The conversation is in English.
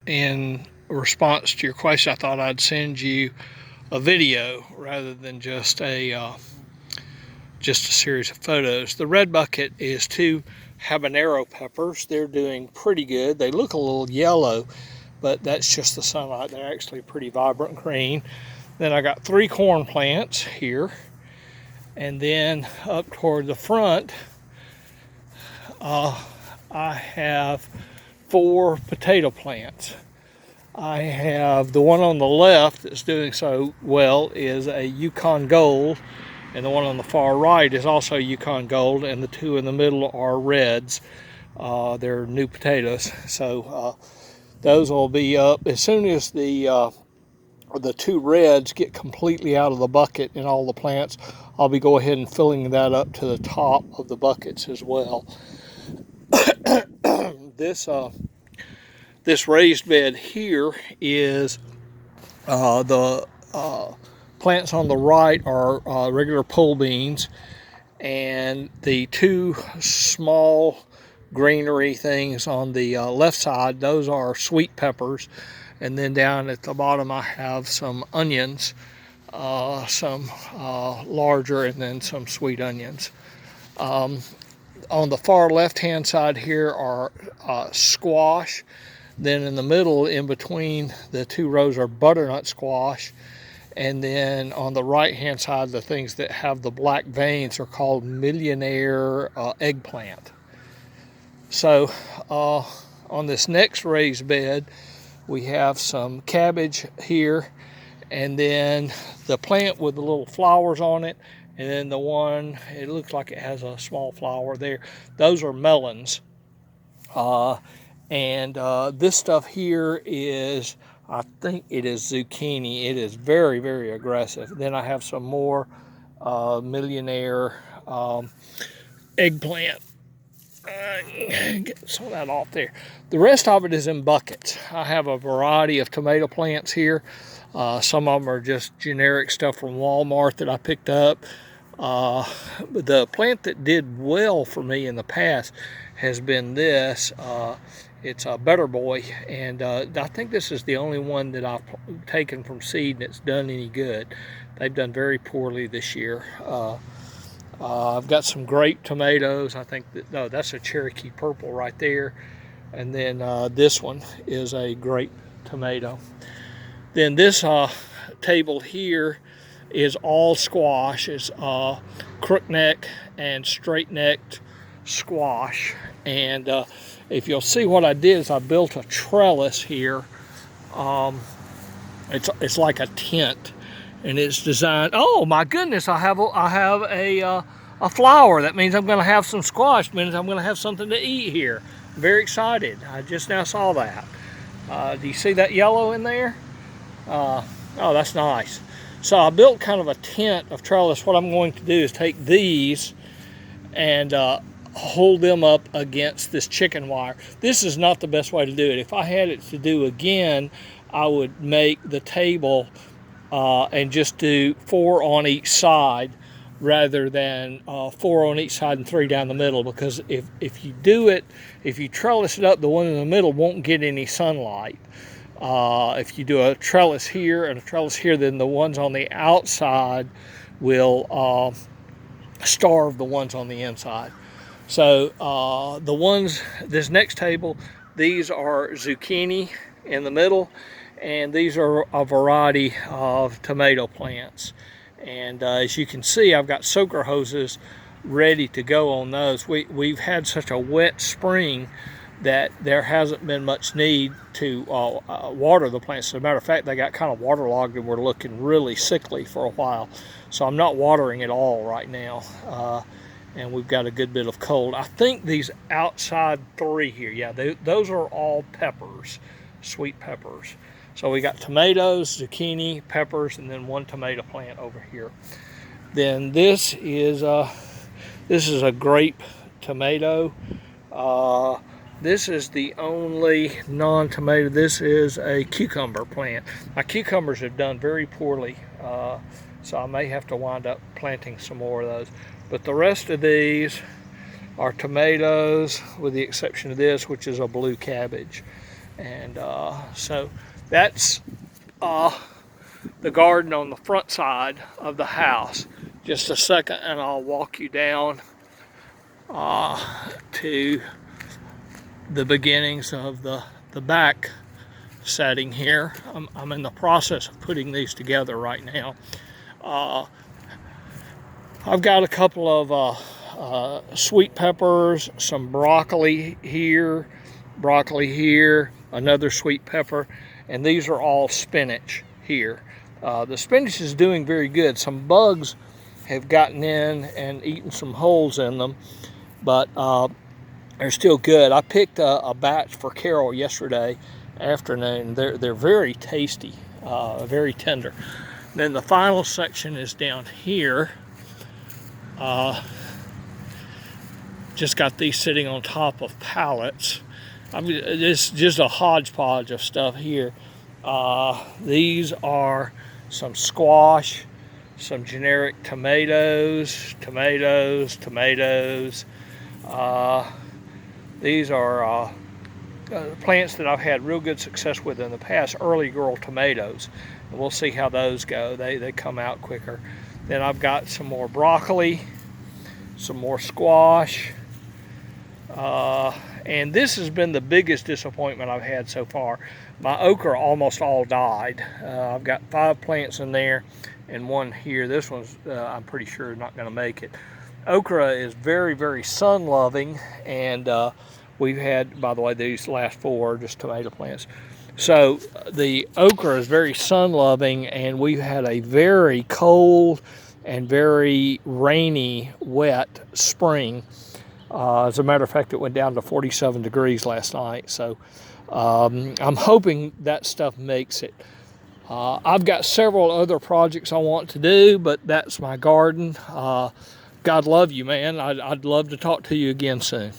in response to your question, I thought I'd send you a video rather than just a series of photos. The red bucket is 2 habanero peppers. They're doing pretty good. They look a little yellow, but that's just the sunlight. They're actually pretty vibrant green. Then I got 3 corn plants here, and then up toward the front I have 4 potato plants. I have the one on the left that's doing so well is a Yukon Gold, and the one on the far right is also Yukon Gold, and the 2 in the middle are reds. They're new potatoes, so those will be up as soon as the 2 reds get completely out of the bucket in all the plants. I'll be go ahead and filling that up to the top of the buckets as well. This raised bed here is the plants on the right are regular pole beans, and the 2 small greenery things on the left side, those are sweet peppers. And then down at the bottom I have some onions, some larger, and then some sweet onions. On the far left hand side here are squash. Then in the middle, in between the 2 rows, are butternut squash. And then on the right hand side, the things that have the black veins are called millionaire eggplant. So on this next raised bed, we have some cabbage here, and then the plant with the little flowers on it, and then the one, it looks like it has a small flower there. Those are melons. And this stuff here is, I think it is zucchini. It is very, very aggressive. Then I have some more millionaire eggplant. Get some of that off there. The rest of it is in buckets. I have a variety of tomato plants here. Some of them are just generic stuff from Walmart that I picked up. The plant that did well for me in the past has been this. It's a Better Boy, and I think this is the only one that I've taken from seed that's done any good. They've done very poorly this year. I've got some grape tomatoes. I think that, no, that's a Cherokee Purple right there. And then this one is a grape tomato. Then this table here is all squash. It's crookneck and straight-necked squash. And if you'll see what I did is I built a trellis here. It's like a tent, and it's designed. Oh my goodness! I have a flower. That means I'm going to have some squash. That means I'm going to have something to eat here. I'm very excited. I just now saw that. Do you see that yellow in there? Oh, that's nice. So I built kind of a tent of trellis. What I'm going to do is take these and hold them up against this chicken wire. This is not the best way to do it. If I had it to do again, I would make the table and just do 4 on each side rather than 4 on each side and 3 down the middle, because if you do it, if you trellis it up, the one in the middle won't get any sunlight. If you do a trellis here and a trellis here, then the ones on the outside will starve the ones on the inside. So the ones, this next table, these are zucchini in the middle, and these are a variety of tomato plants. And as you can see, I've got soaker hoses ready to go on those. We've had such a wet spring that there hasn't been much need to water the plants. As a matter of fact, they got kind of waterlogged and were looking really sickly for a while. So I'm not watering at all right now. And we've got a good bit of cold. I think these outside 3 here, yeah, those are all peppers, sweet peppers. So we got tomatoes, zucchini, peppers, and then 1 tomato plant over here. Then this is a grape tomato. This is the only non-tomato. This is a cucumber plant. My cucumbers have done very poorly, so I may have to wind up planting some more of those. But the rest of these are tomatoes, with the exception of this, which is a blue cabbage. And so that's the garden on the front side of the house. Just a second and I'll walk you down to the beginnings of the back setting here. I'm in the process of putting these together right now. I've got a couple of sweet peppers, some broccoli here, another sweet pepper, and these are all spinach here. The spinach is doing very good. Some bugs have gotten in and eaten some holes in them, but they're still good. I picked a batch for Carol yesterday afternoon. They're very tasty, very tender. Then the final section is down here. Just got these sitting on top of pallets. It's just a hodgepodge of stuff here. These are some squash, some generic tomatoes. These are plants that I've had real good success with in the past, early girl tomatoes. And we'll see how those go. They come out quicker. Then I've got some more broccoli, some more squash, and this has been the biggest disappointment I've had so far. My okra almost all died. I've got 5 plants in there and one here. This one's I'm pretty sure not going to make it. Okra is very, very sun loving, and we've had, by the way, these last 4 are just tomato plants. So the okra is very sun loving, and we've had a very cold and very rainy, wet spring. As a matter of fact, it went down to 47 degrees last night. So I'm hoping that stuff makes it. I've got several other projects I want to do, but that's my garden. God love you, man. I'd love to talk to you again soon.